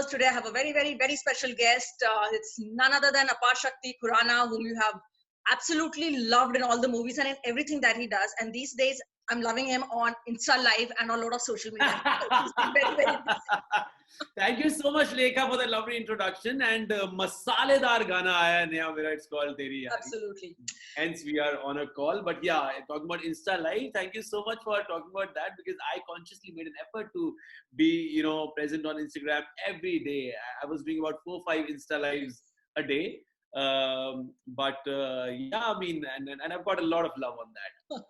listeners, today I have a very, very, very special guest. It's none other than Apar Shakti Khurana, whom you have absolutely loved in all the movies and in everything that he does. And these days, I'm loving him on Insta Live and on a lot of social media. He's been very, very busy. Thank you so much, Lekha, for the lovely introduction. And masaledar gana aaya hai naya mera. It's called Teri Yaari. Absolutely. Hence, we are on a call. But yeah, talking about Insta Live, thank you so much for talking about that, because I consciously made an effort to be, present on Instagram every day. I was doing about 4 or 5 Insta Lives a day. Yeah, I mean, and I've got a lot of love on that.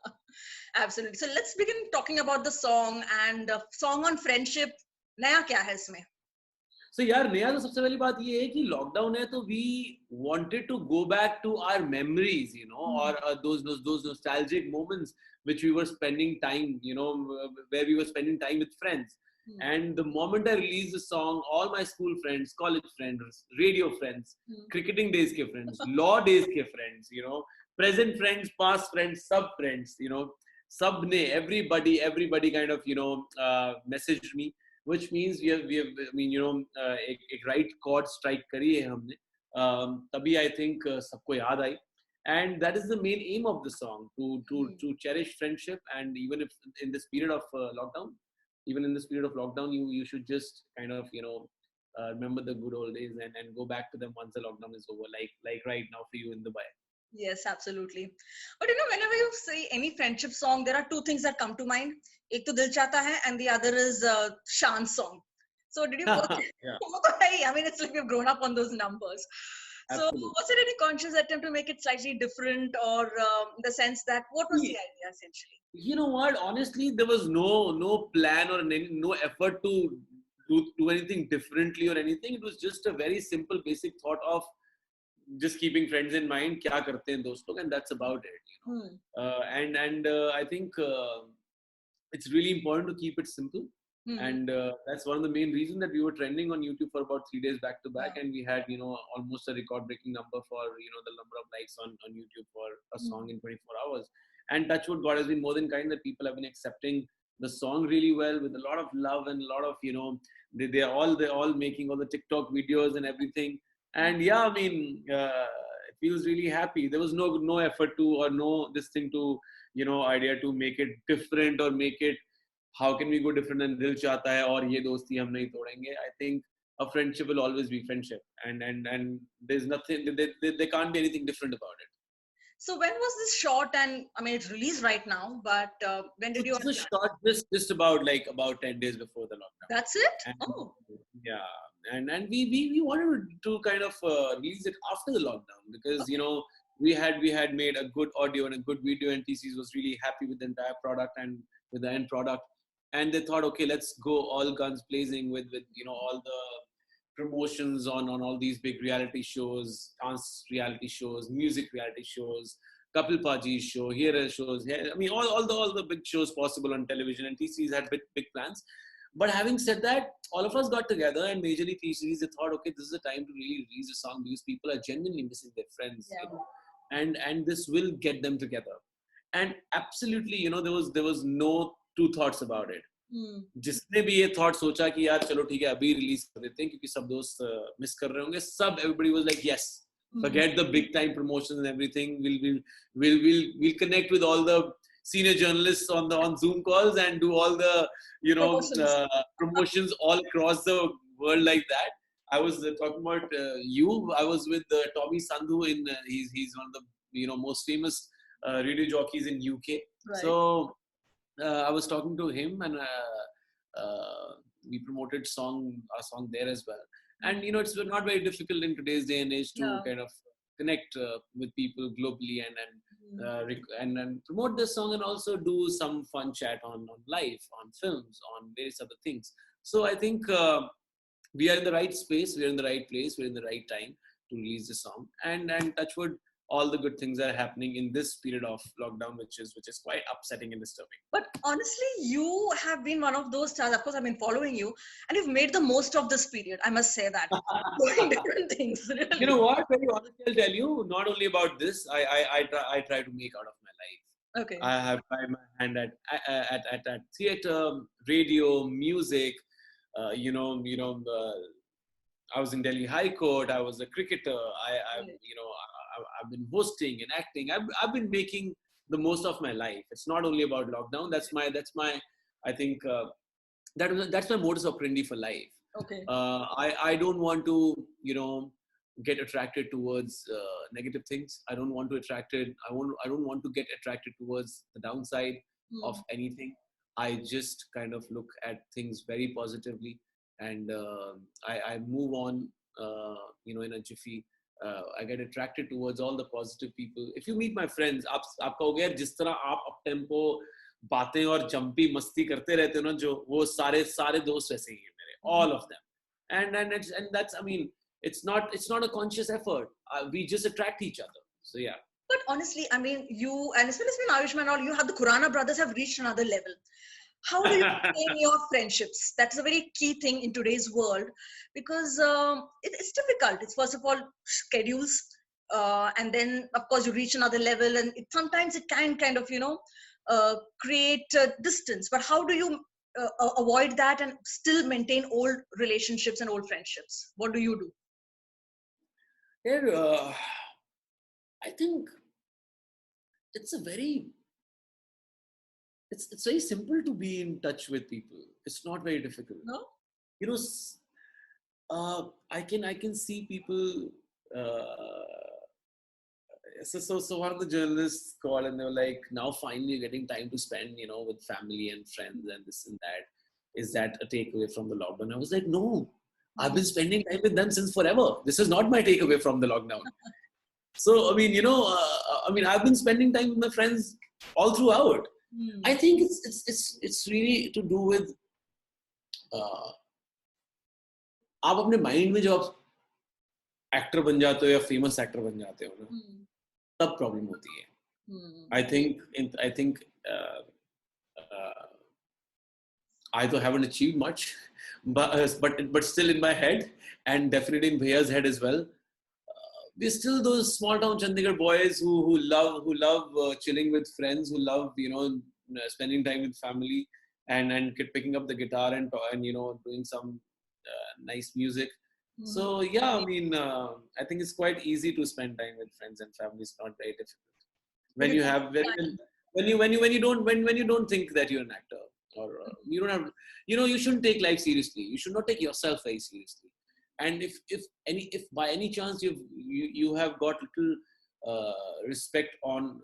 Absolutely. So let's begin talking about the song and the song on friendship. नया क्या है इसमें? So यार नया तो सबसे पहली बात ये है कि लॉकडाउन है तो we wanted to go back to our memories, or those nostalgic moments which we were spending time, where we were spending time with friends. And the moment I released the song, all my school friends, college friends, radio friends, cricketing days ke friends, law days ke friends, present friends, past friends, sub friends, sub ne, everybody kind of, messaged me. Which means we have I mean, एक right chord strike करी है हमने. तभी I think सबको याद आई. And that is the main aim of the song, to cherish friendship. And even if in this period of lockdown, you should just kind of, remember the good old days and go back to them once the lockdown is over, like right now for you in Dubai. Yes, absolutely. But whenever you say any friendship song, there are two things that come to mind. एक तो दिल चाहता है, and the other is Shan song. So did you work? Yeah. I mean, it's like we've grown up on those numbers. Absolutely. So was it any conscious attempt to make it slightly different, or in the sense that what was the idea essentially? You know what? Honestly, there was no plan or no effort to do anything differently or anything. It was just a very simple, basic thought of just keeping friends in mind, kya karte hain dost log, and that's about it. I think it's really important to keep it simple. And that's one of the main reasons that we were trending on YouTube for about 3 days back to back, and we had almost a record-breaking number for the number of likes on YouTube for a song in 24 hours. And touchwood, God has been more than kind that people have been accepting the song really well, with a lot of love and a lot of they're all making all the TikTok videos and everything. And yeah, I mean, it feels really happy. There was no effort to, or no this thing to, idea to make it different or make it, how can we go different than Dil Chahta Hai or Ye Dosti Hum Nahi Todenge. I think a friendship will always be friendship, and there's nothing, there can't be anything different about it. So when was this shot? And I mean, it's released right now, but when did you? It was shot just about 10 days before the lockdown. That's it? And, oh. Yeah. And we wanted to kind of release it after the lockdown, because we had made a good audio and a good video, and TCS was really happy with the entire product and with the end product, and they thought, okay, let's go all guns blazing with all the promotions on all these big reality shows, dance reality shows, music reality shows, Kapil Paji's show, here shows, I mean all the big shows possible on television, and TCS had big plans. But having said that, all of us got together, and majorly TCS, they thought, okay, this is the time to really release a song, because people are genuinely missing their friends, and this will get them together. And absolutely, there was no two thoughts about it. जिसने भी ये thought सोचा कि यार चलो ठीक है अभी रिलीज कर देते हैं क्योंकि सब दोस्त मिस कर रहे होंगे, सब everybody was like yes, forget the big time promotions and everything, we'll connect with all the senior journalists on Zoom calls and do all the promotions all across the world like that. I was talking about I was with Tommy Sandhu in he's one of the most famous radio jockeys in UK. Right. So I was talking to him, and we promoted our song there as well. And it's not very difficult in today's day and age to kind of connect with people globally and promote this song, and also do some fun chat on life, on films, on various other things. So I think we are in the right space, we are in the right place, we're in the right time to release the song, and touchwood, all the good things are happening in this period of lockdown, which is quite upsetting and disturbing. But honestly, you have been one of those stars. Of course, I've been following you, and you've made the most of this period. I must say that. Doing different things. Really. You know what? Very honestly, I'll tell you. Not only about this, I try to make out of my life. Okay. I have tried my hand at theater, radio, music. I was in Delhi High Court. I was a cricketer. Right. I've been hosting and acting. I've been making the most of my life. It's not only about lockdown. That's my. I think that's my modus operandi for life. Okay. I don't want to get attracted towards negative things. I don't want to I don't want to get attracted towards the downside of anything. I just kind of look at things very positively, and I move on. In a jiffy. I get attracted towards all the positive people. If you meet my friends, आप कहोगे यार जिस तरह आप up tempo बातें और jumpy मस्ती करते रहते हो ना, जो वो सारे दोस्त वैसे ही हैं मेरे, all of them, and that's, I mean, it's not a conscious effort. We just attract each other. So yeah. But honestly, I mean, you and especially Ayushmann, all you have the Khurana brothers have reached another level. How do you maintain your friendships? That's a very key thing in today's world, because it's difficult. It's first of all schedules, and then of course you reach another level, and sometimes it can kind of create distance. But how do you avoid that and still maintain old relationships and old friendships? What do you do? Yeah, I think it's very simple to be in touch with people. It's not very difficult. No? I can see people. So one of the journalists called and they were like, now finally getting time to spend, with family and friends and this and that. Is that a takeaway from the lockdown? I was like, no, I've been spending time with them since forever. This is not my takeaway from the lockdown. So, I mean, I've been spending time with my friends all throughout. I think it's really to do with आप अपने mind में जो आप actor बन जाते हो या famous actor बन जाते हो ना, तब प्रॉब्लम होती है. I think I though haven't achieved much, but still in my head, and definitely in Bhaiya's head as well. We're still those small town Chandigarh boys who love chilling with friends, who love spending time with family, and picking up the guitar and doing some nice music. So yeah, I mean, I think it's quite easy to spend time with friends and family. It's not very difficult when you have when you don't think that you're an actor, or you don't have, you shouldn't take life seriously. You should not take yourself very seriously. And if by any chance you have got little respect on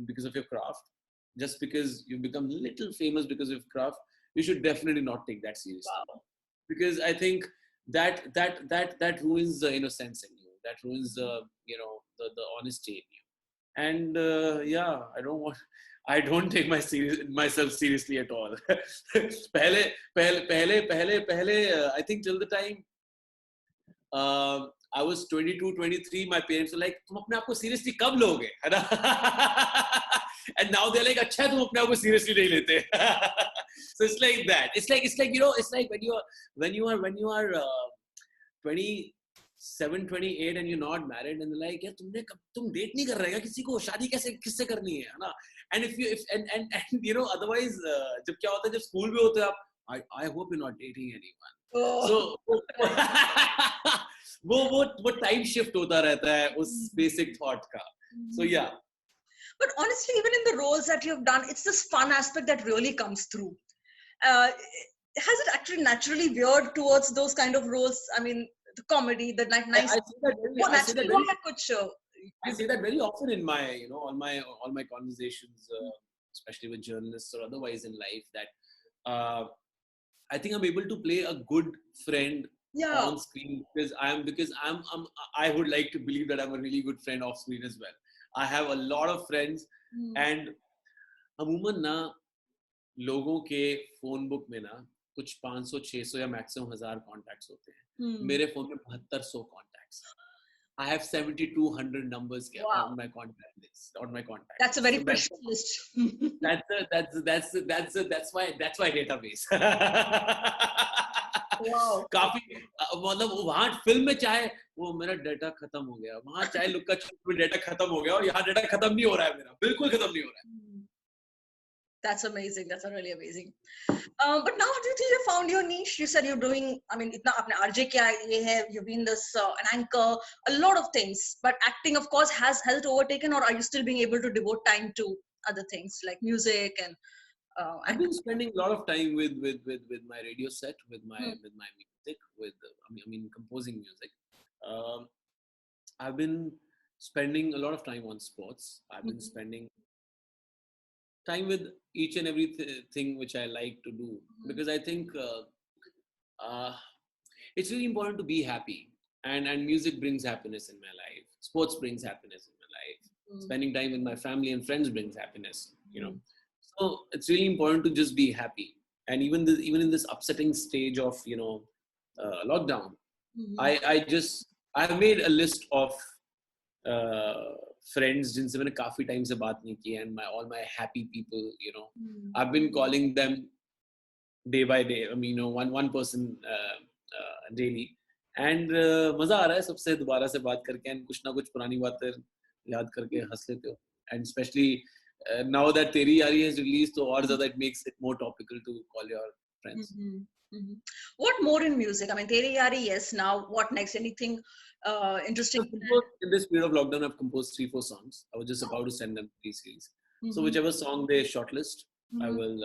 because of your craft, just because you've become little famous because of craft, you should definitely not take that seriously. Wow. Because I think that ruins the innocence in you. That ruins the honesty in you. And yeah, I don't take myself seriously at all. Pehle, I think till the time I was 22, 23, my parents were like, तुम अपने आप को seriously कब लोगे, है ना? And now they're like, अच्छा तुम अपने आप को seriously नहीं लेते. So it's like that. It's like it's like when you are 27, 28 and you're not married, and they're like, यार तुम date नहीं कर रहे क्या किसी को, शादी किससे करनी है ना? And if otherwise जब क्या होता है, जब school में होते हैं आप, I hope you're not dating anyone. So वो time shift होता रहता है उस basic thought का. So yeah. But honestly, even in the roles that you've done, it's this fun aspect that really comes through. Has it actually naturally veered towards those kind of roles? I mean, the comedy, the nice. I say that very often in my, all my conversations, especially with journalists or otherwise in life, that I think I'm able to play a good friend on screen because I would like to believe that I'm a really good friend off screen as well. I have a lot of friends, and अमूमन ना लोगों के phone book में ना कुछ 500, 600 या maximum 1000 contacts होते हैं. मेरे फोन में 7200 contacts. I have 7200 numbers on my contact list. That's a very precious list. That's my database. Wow. काफी मतलब वहाँ फिल्म में चाहे वो मेरा डेटा खत्म हो गया, वहाँ चाहे लुक्का छुपी में डेटा खत्म हो गया, और यहाँ डेटा खत्म नहीं हो रहा है, मेरा बिल्कुल खत्म नहीं हो रहा है. That's amazing. That's really amazing. But now, do you think you found your niche? You said you're doing, I mean, itna apne RJ kiya hai, ye hai, you've been this an anchor, a lot of things. But acting, of course, has health overtaken, or are you still being able to devote time to other things like music and I've been acting? spending a lot of time with my radio set, Hmm. with my music, I mean composing music. Um, I've been spending a lot of time on sports. I've been Mhm. spending time with each and everything which I like to do, Mhm. because I think uh, it's really important to be happy, and music brings happiness in my life. Sports brings happiness in my life. Mhm. Spending time with my family and friends brings happiness. Mhm. So it's really important to just be happy. And even in this upsetting stage of lockdown, Mhm. I've made a list of friends जिनसे मैंने काफी time से बात नहीं की, and my all my happy people, Mhm. I've been calling them day by day. I mean, one person daily, and मजा आ रहा है सबसे दोबारा से बात करके, and कुछ ना कुछ पुरानी बातें याद करके हंस लेते हो, and especially now that तेरी यारी is released, तो और ज्यादा it makes it more topical to call your friends. Mhm. Mhm. What more in music? I mean, Teri Yari, yes. Now, what next? Anything interesting? In this period of lockdown, I've composed 3-4 songs. I was just about to send them to P-Series. So Mhm. whichever song they shortlist, I Mhm. will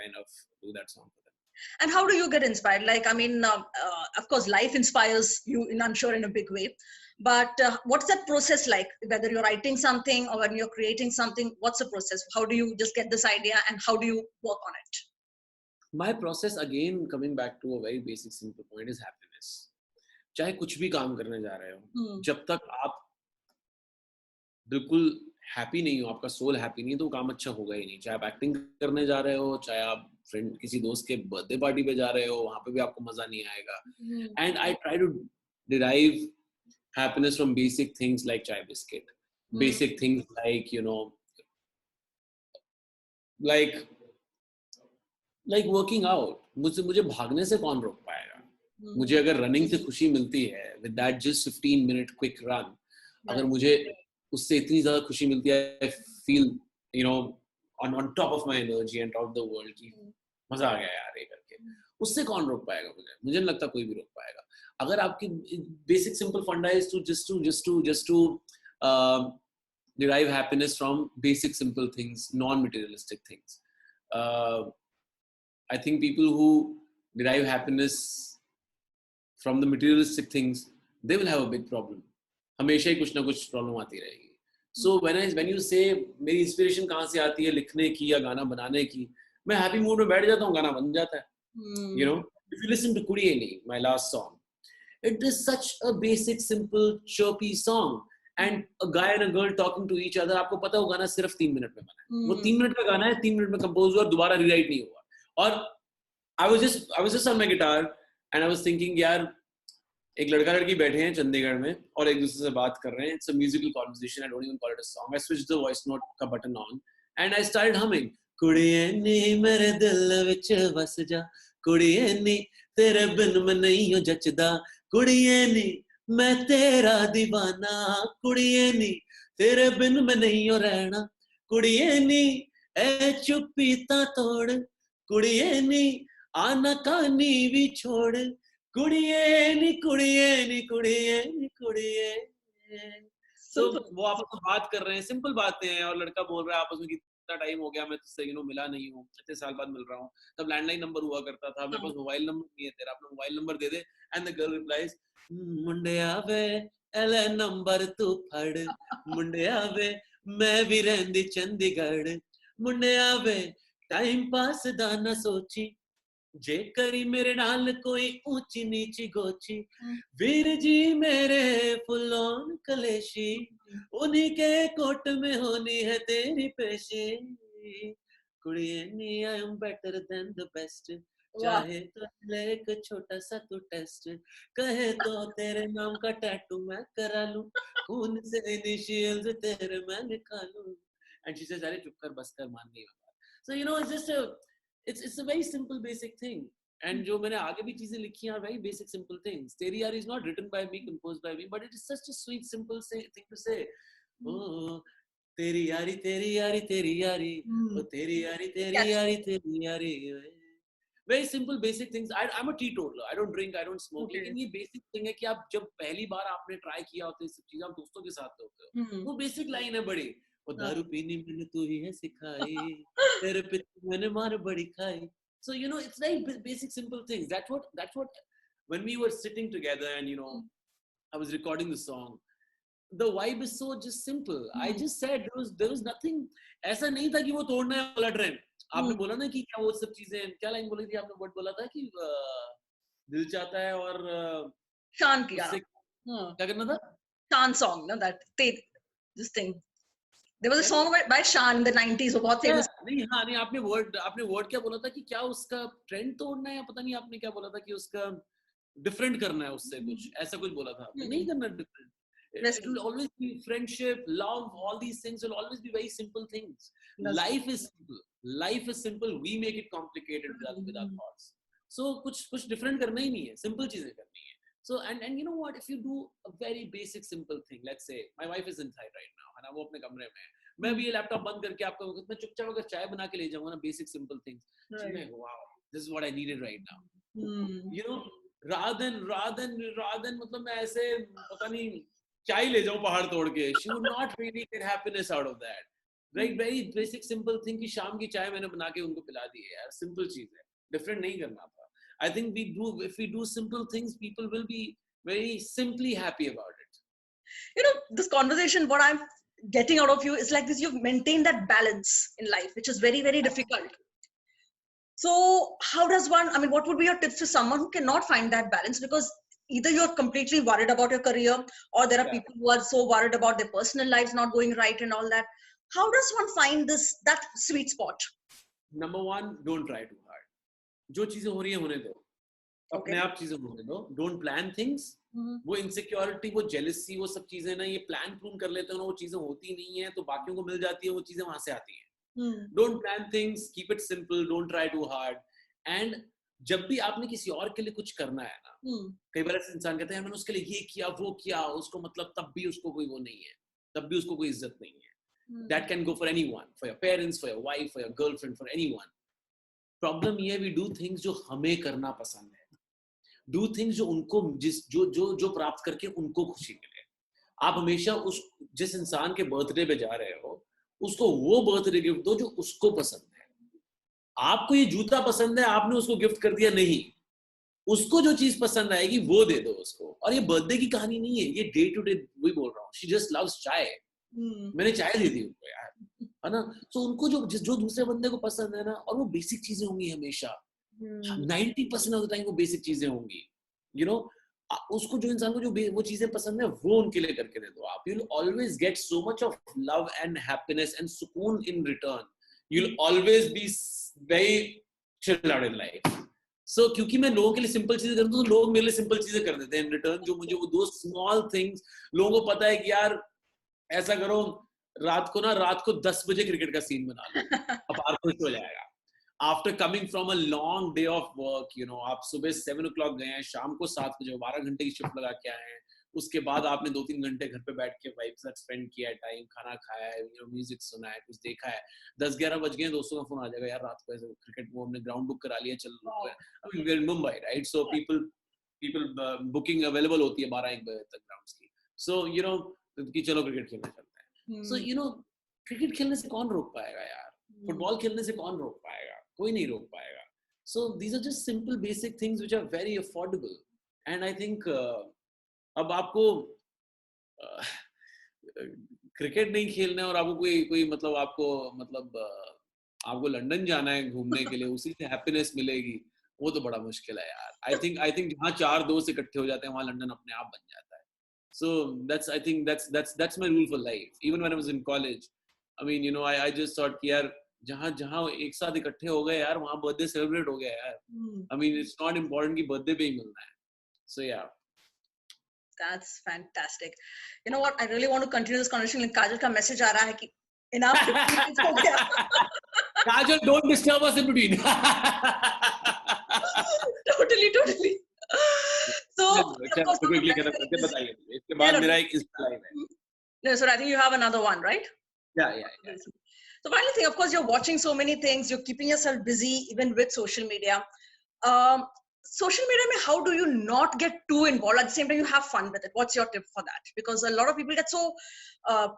kind of do that song for them. And how do you get inspired? Like, I mean, of course, life inspires you, and I'm sure in a big way. But what's that process like? Whether you're writing something or when you're creating something, what's the process? How do you just get this idea, and how do you work on it? My process, again, coming back to a very basic, simple point, is happiness. चाहे कुछ भी काम करने जा रहे हो, Hmm. जब तक आप बिल्कुल हैप्पी नहीं हो, आपका सोल हैप्पी नहीं है, तो वो काम अच्छा होगा ही नहीं. चाहे आप एक्टिंग करने जा रहे हो, चाहे आप फ्रेंड किसी दोस्त के बर्थडे पार्टी पे जा रहे हो, वहां पे भी आपको मजा नहीं आएगा. Hmm. And I try to derive happiness from basic things like chai biscuit, Hmm. basic things like like like working out. मुझे मुझे भागने से कौन रोक पाएगा? मुझे Hmm. अगर रनिंग से खुशी मिलती है, with that just 15-minute quick run, अगर Right. मुझे उससे इतनी ज्यादा खुशी मिलती है, I feel you know on top of my energy and top of the world की मजा आ गया यार ये करके. उससे कौन रोक पाएगा मुझे? मुझे नहीं लगता कोई भी रोक पाएगा. अगर आपकी बेसिक सिंपल फंडा is to just to derive happiness from basic simple things, non-materialistic things. Uh, I think people who derive happiness from the materialistic things, they will have a big problem. हमेशा ही कुछ ना कुछ problem आती रहेगी. So when you say मेरी inspiration कहाँ से आती है लिखने की या गाना बनाने की, मैं हैप्पी मूड में बैठ जाता हूँ, गाना बन जाता है. Hmm. If you listen to Kudiyeni, my last song, it is such a basic, simple, chirpy song. And a guy and a girl talking to each other, आपको पता है वो गाना सिर्फ 3 मिनट में बना है. वो Hmm. 3 मिनट का गाना है, 3 मिनट में कंपोज हुआ और दोबारा रीराइट नहीं हुआ. और I was just on my guitar and I was thinking यार एक लड़का लड़की बैठे हैं चंडीगढ़ में और एक दूसरे से बात कर रहे हैं. It's a musical conversation. I don't even call it a song. I switched the voice note का button on and I started humming. कुड़िए नी मेरे दिल विच वस जा, कुड़िए नी तेरे बिन मैं नहीं हो जचदा, कुड़िए नी मैं तेरा दीवाना, कुड़िए नी तेरे बिन मैं नहीं हो रहना, कुड़िए नी ए चुप्पी ता तोड़, कुड़िए नी आना कानी भी छोड़, कुड़िए नी कुड़िए नी कुड़िए नी कुड़िए. So Simple. वो आपस में बात कर रहे हैं, सिंपल बातें हैं, और लड़का बोल रहा है आपस में कितना टाइम हो गया मैं तुझसे मिला नहीं हूँ, इतने साल बाद मिल रहा हूँ. तब लैंडलाइन नंबर हुआ करता था, मेरे पास मोबाइल नंबर नहीं है तेरा, अपना मोबाइल नंबर दे दे. एंड द गर्ल रिप्लाइज, मुंडिया वे एले नंबर तू फड़, मुंडिया वे मैं भी रहंदी चंडीगढ़, मुंडिया वे टाइम पास दा ना सोची, जे करी मेरे नाल कोई ऊंची नीची गोची, वीर जी मेरे फुल ऑन कलेशी, उन्हीं के कोट में होनी है तेरी पेशी, कुड़िए नी I am better than the best, Wow. चाहे तो ले एक छोटा सा तू टेस्ट, कहे तो तेरे नाम का टैटू मैं करा लूं, खून से इनिशियल्स तेरे मैं लिखा लूं. एंड शी सेज अरे चुप कर बस कर, मान नहीं होगा. So it's just it's a very simple basic thing. And जो मैंने आगे भी चीजें लिखी हैं, are very basic simple things. तेरी यारी is not written by me, composed by me, but it is such a sweet simple thing to say. Oh, तेरी यारी तेरी यारी तेरी यारी, ओ तेरी यारी तेरी Yes. यारी तेरी यारी. Very simple basic things. I'm a teetotaler. I don't drink, I don't smoke. Okay. लेकिन ये basic thing है कि आप जब पहली बार आपने try किया होता है सब चीजें, आप दोस्तों के साथ होते हो, वो basic line है बड़ी. वो दारू पीनी मैंने तू ही है सिखाई, तेरे पिछले मैंने मार बड़ी खाई. So you know, it's very basic simple things. That's what when we were sitting together and you know I was recording the song, the vibe is so just simple. I just said there was nothing. ऐसा नहीं था कि वो तोड़ना है वाला trend. आपने बोला ना कि क्या वो सब चीजें, क्या लाइन बोली थी आपने? वर्ड बोला था कि दिल चाहता है और शान किया. उससे क्या करना था? Shan song, no, that this thing. There was a song by Shan in the 90s, वो बहुत famous. नहीं, हाँ नहीं, आपने वर्ड क्या बोला था कि क्या उसका ट्रेंड तोड़ना है या पता नहीं आपने क्या बोला था कि उसका डिफरेंट करना है उससे कुछ, ऐसा कुछ बोला था आपने. नहीं करना different. It will always be friendship, love, all these things will always be very simple things. Life is simple. Life is simple. We make it complicated with our thoughts. So कुछ different करना ही नहीं है, simple चीजें करनी है. So and you know what? If you do a very basic simple thing, let's say my wife is inside right now, है ना, वो अपने कमरे में है. मैं भी ये लैपटॉप बंद करके आपको मैं चुपचाप अगर चाय बना के ले जाऊंगा ना, basic simple things. मैं wow, this is what I needed right now. You know, rather than मतलब मैं ऐसे पता नहीं चाय ले जाऊं पहाड़ तोड़ के, she would not really get happiness out of that. Right? Very basic simple thing कि शाम की चाय मैंने बना के उनको पिला दी है यार, simple चीज है, different नहीं करना था. I think if we do simple things, people will be very simply happy about it. You know, this conversation, what I'm getting out of you is like this: you've maintained that balance in life, which is very, very difficult. So how does one, I mean, what would be your tips to someone who cannot find that balance? Because either you're completely worried about your career, or there are people who are so worried about their personal lives not going right and all that. How does one find that sweet spot? Number one, don't try too hard. जो चीजें हो रही है होने दो, अपने आप चीजें होने दो. Don't plan things. वो इनसिक्योरिटी, वो जेलसी, वो सब चीजें ना, ये प्लान कर लेते हैं ना, वो चीजें होती नहीं है तो बाकियों को मिल जाती है, वो चीजें वहां से आती हैं. Don't plan things, keep it simple, don't try too hard. And जब भी आपने किसी और के लिए कुछ करना है ना, कई बार ऐसे इंसान कहते हैं मैंने उसके लिए ये किया वो किया, उसको मतलब तब भी उसको कोई वो नहीं है, तब भी उसको कोई इज्जत नहीं है. That can go for anyone, for your parents, for your wife, for your girlfriend, for anyone. Problem ये है, we do things जो हमें करना पसंद है. Do things जो उनको जो प्राप्त करके उनको खुशी मिले. आप हमेशा जिस इंसान के बर्थडे पे जा रहे हो, उसको वो बर्थडे गिफ्ट दो जो उसको पसंद है. आपको ये जूता पसंद है, आपने उसको गिफ्ट कर दिया, नहीं, उसको जो चीज पसंद आएगी वो दे दो उसको. और ये बर्थडे की कहानी नहीं है, ये डे टू डे वही बोल रहा हूँ. शी जस्ट लव्स चाय. मैंने चाय दे दी उनको यार, है ना. तो उनको जो दूसरे बंदे को पसंद है ना, और वो बेसिक चीजें होंगी हमेशा. 90% ऑफ द टाइम वो बेसिक चीजें होंगी. यू नो, उसको जो इंसान को जो वो चीजें पसंद है वो उनके लिए करके दे दो आप. You will always get so much of love and happiness and सुकून in return. You will always be very chilled out in life. So क्योंकि मैं लोगों के लिए सिंपल चीजें करता हूँ, तो लोग मेरे लिए सिंपल चीजें कर देते हैं इन रिटर्न. जो मुझे वो दो स्मॉल थिंग्स, लोगों को पता है कि यार ऐसा करो, रात को 10 बजे क्रिकेट का सीन बना लो, अब आप खुश हो जाएगा. After coming from a long day of work, you know, आप सुबह 7 o'clock गए हैं, शाम को 7 बजे 12 घंटे की शिफ्ट लगा के आए हैं. उसके बाद आपने 2-3 घंटे घर पे बैठ के वाइफ के साथ स्पेंड किया है टाइम, खाना खाया है, you know, म्यूजिक सुना है, कुछ देखा है. 10-11 बज गए, दोस्तों का फोन आ जाएगा, यार रात को ऐसे क्रिकेट वो हमने ग्राउंड बुक करा लिया, चलो. I mean, we're in Mumbai, right? So people booking available होती है 12-1 बजे तक ग्राउंड्स की. So you know कि चलो क्रिकेट खेलने चलते हैं. So you know, क्रिकेट खेलने से कौन रोक पाएगा यार? फुटबॉल खेलने से कौन रोक पाएगा? कोई नहीं रोक पाएगा. So these are just simple basic things which are very affordable. And I think अब आपको क्रिकेट नहीं खेलना है और आपको कोई मतलब आपको लंदन जाना है घूमने के लिए, उसी से हैप्पीनेस मिलेगी, वो तो बड़ा मुश्किल है यार. आई थिंक जहाँ 4 दोस्त इकट्ठे हो जाते हैं वहाँ लंदन अपने आप बन जाता है. So that's my rule for life. Even when I was in college, I mean, you know, I just thought कि यार जहाँ एक साथ इकट्ठे हो गए यार, वहाँ बर्थडे सेलिब्रेट हो गया यार. I mean, it's not important कि बर्थडे पे ही मिलना है. So yeah. That's fantastic. You know what? I really want to continue this conversation. Kajal का message आ रहा है कि enough. हो गया. Kajal, don't disturb us in between. Totally. So quickly बताइए. इसके बाद मेरा एक Insta live है. No, so I think you have another one, right? Yeah. So final thing, of course, you're watching so many things, you're keeping yourself busy even with social media. Um, Social media, mein, how do you not get too involved? At the same time, you have fun with it. What's your tip for that? Because a lot of people get so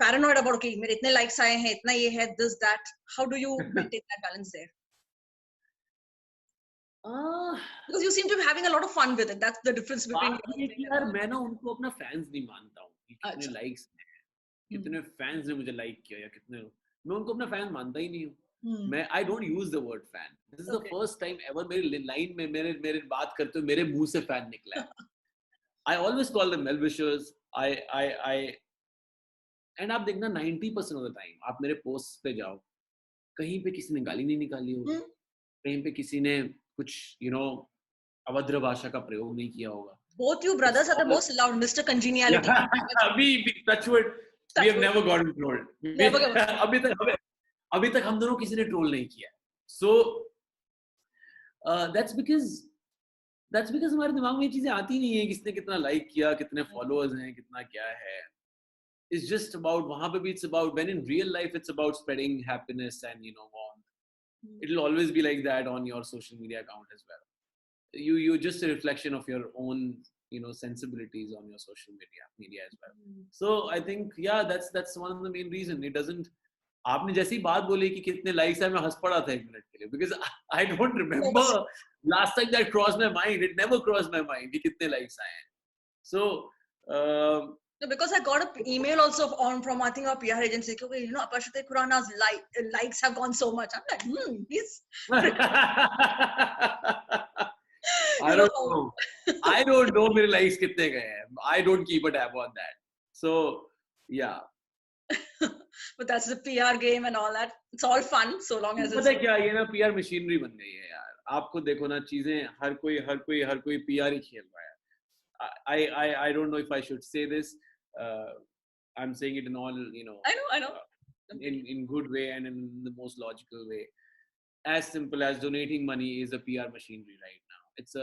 paranoid about, okay, mere itne likes aaye hain, itna ye hai, this, that. How do you maintain that balance there? Because you seem to be having a lot of fun with it. That's the difference between बात ये कि यार मैं ना उनको अपना fans नहीं मानता हूँ कि कितने लाइक्स कितने फैंस ने मुझे लाइक किया या कितने मैं उनको अपना फैन मानता ही नहीं हूँ मैं I don't use the word fan this is the first time ever मेरी लाइन में मेरे मेरे बात करते हुए मेरे मुंह से फैन निकला है I always call them well wishers I and आप देखना 90% ऑफ द टाइम आप मेरे पोस्ट पे जाओ कहीं पे किसी ने गाली नहीं निकाली होगी कहीं पे किसी ने कुछ अभद्र भाषा का प्रयोग नहीं किया होगा. Both you brothers are the most loved, Mr. Congeniality. we touch wood. We have never gotten trolled. Never. अभी तक हम दोनों किसी ने ट्रोल नहीं किया. So that's because हमारे दिमाग में ये चीजें आती नहीं है किसने कितना लाइक किया, कितने फॉलोअर्स हैं, कितना क्या है. It's just about वहाँ पे भी it's about when in real life it's about spreading happiness and warmth. It'll always be like that on your social media account as well. You're just a reflection of your own sensibilities on your social media as well. So I think that's one of the main reason. It doesn't. आपने जैसी बात बोली कि कितने likes है मैं हंस पड़ा था 1 मिनट के लिए because I don't remember last time that crossed my mind. It never crossed my mind कि कितने likes आए हैं. So because I got an email also from I think our PR agency. Okay, Apashakti Khurana's likes have gone so much. I'm like, please. I don't know. I don't know मेरे likes कितने गए हैं. I don't keep a tab on that. So yeah. But that's the PR game and all that. It's all fun so long as it's. पता है क्या ये ना PR machinery बन गई है यार. आपको देखो ना चीजें हर कोई PR ही खेल रहा है. I don't know if I should say this. I'm saying it in all I know. In good way and in the most logical way. As simple as donating money is a PR machinery right now. It's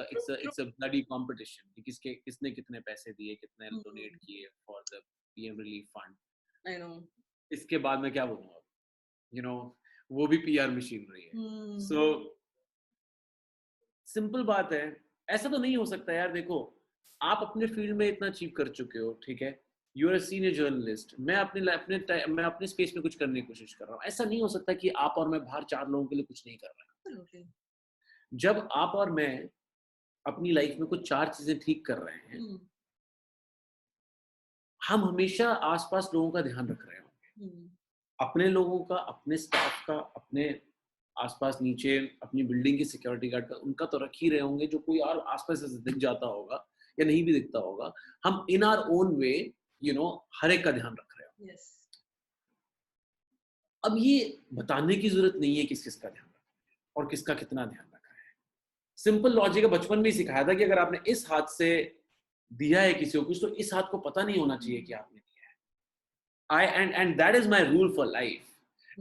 a bloody competition. किसने कितने पैसे दिए, कितने donate किए for the PM relief fund. I know. इसके बाद मैं क्या बोलूँगा? वो भी PR machinery है. So simple बात है. ऐसा तो नहीं हो सकता यार. देखो, आप अपने फील्ड में इतना अचीव कर चुके हो, ठीक है? You are a senior journalist. मैं अपने स्पेस में कुछ करने की कोशिश कर रहा हूँ. ऐसा नहीं हो सकता कि आप और मैं बाहर 4 लोगों के लिए कुछ नहीं कर रहे हैं. जब आप और मैं अपनी लाइफ में कुछ 4 चीजें ठीक कर रहे हैं, हम हमेशा आसपास लोगों का ध्यान रख रहे होंगे. अपने लोगों का, अपने स्टाफ का, अपने आसपास नीचे अपनी बिल्डिंग की सिक्योरिटी गार्ड का, उनका तो रख ही रहे होंगे. जो कोई और आसपास से दिख जाता होगा या नहीं भी दिखता होगा, हम इन आवर ओन वे हर एक का ध्यान रख रहे हो. अब ये बताने की जरूरत नहीं है किस का ध्यान रखा है और किसका कितना ध्यान रखा है. सिंपल लॉजिक बचपन में ही सिखाया था कि अगर आपने इस हाथ से दिया है किसी को कुछ, तो इस हाथ को पता नहीं होना चाहिए कि आपने दिया है. And that is my rule for life.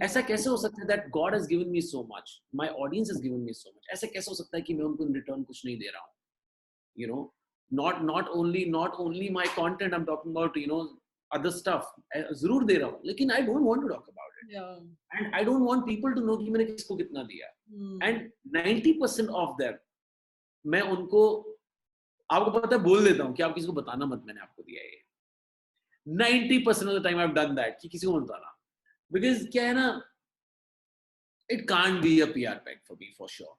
ऐसा कैसे हो सकता है that God has given me so much, my audience has given me so much. ऐसा कैसे हो सकता है कि मैं उनको in return कुछ नहीं दे रहा हूँ? Not only my content, I'm talking about other stuff. जरूर दे रहा हूँ, लेकिन I don't want to talk about it. And I don't want people to know कि मैंने किसको कितना दिया. And 90% of them, मैं उनको आपको पता है बोल देता हूँ कि आप किसी को बताना मत मैंने आपको दिया है. 90% of the time I've done that कि किसी को मत बताना. Because क्या है ना, it can't be a PR peg for me for sure.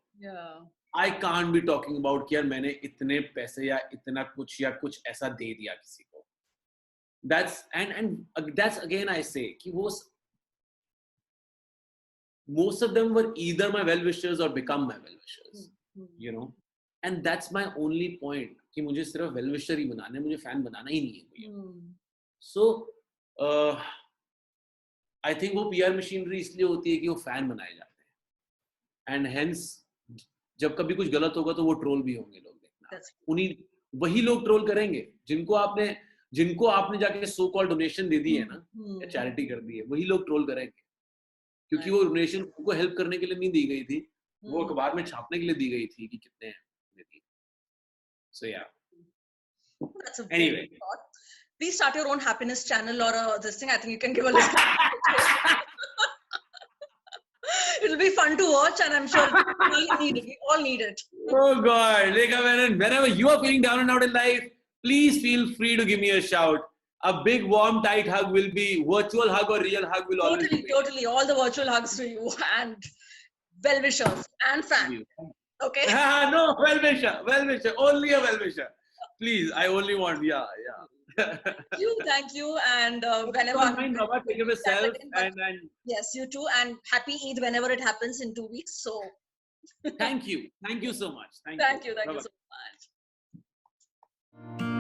I can't be talking about कि यार मैंने इतने पैसे या इतना कुछ या कुछ ऐसा दे दिया किसी को. That's again I say कि वो most of them were either my well-wishers or become my well-wishers. And that's my only point कि मुझे सिर्फ well-wisher ही बनाना है, मुझे fan बनाना ही नहीं है. So I think वो PR machinery इसलिए होती है कि वो fan बनाए जाते हैं. And hence जब कभी कुछ गलत होगा तो वो ट्रोल भी होंगे लोग. देखना वही लोग ट्रोल करेंगे जिनको आपने जाके सो कॉल डोनेशन दे दी है ना, या चैरिटी कर दी है, वही लोग ट्रोल करेंगे क्योंकि वो डोनेशन उनको हेल्प करने के लिए नहीं दी गई थी, वो अखबार में छापने के लिए दी गई थी कि कितने हैं. So yeah. That's a anyway. thought. please start your own happiness channel or this thing. I think you can give a little. It'll be fun to watch, and I'm sure we need it. We all need it. Oh God, Rekha Menon, whenever you are feeling down and out in life, please feel free to give me a shout. A big, warm, tight hug will be virtual hug or real hug will always be. Totally. All the virtual hugs to you and well wishers and fans. Okay. No, well wisher, only a well wisher. Please, I only want, yeah. Thank you, and whenever. Don't mind, Baba, take care of yourself, and yes, you too, and happy Eid whenever it happens in 2 weeks. So. Thank you so much. Thank you so much.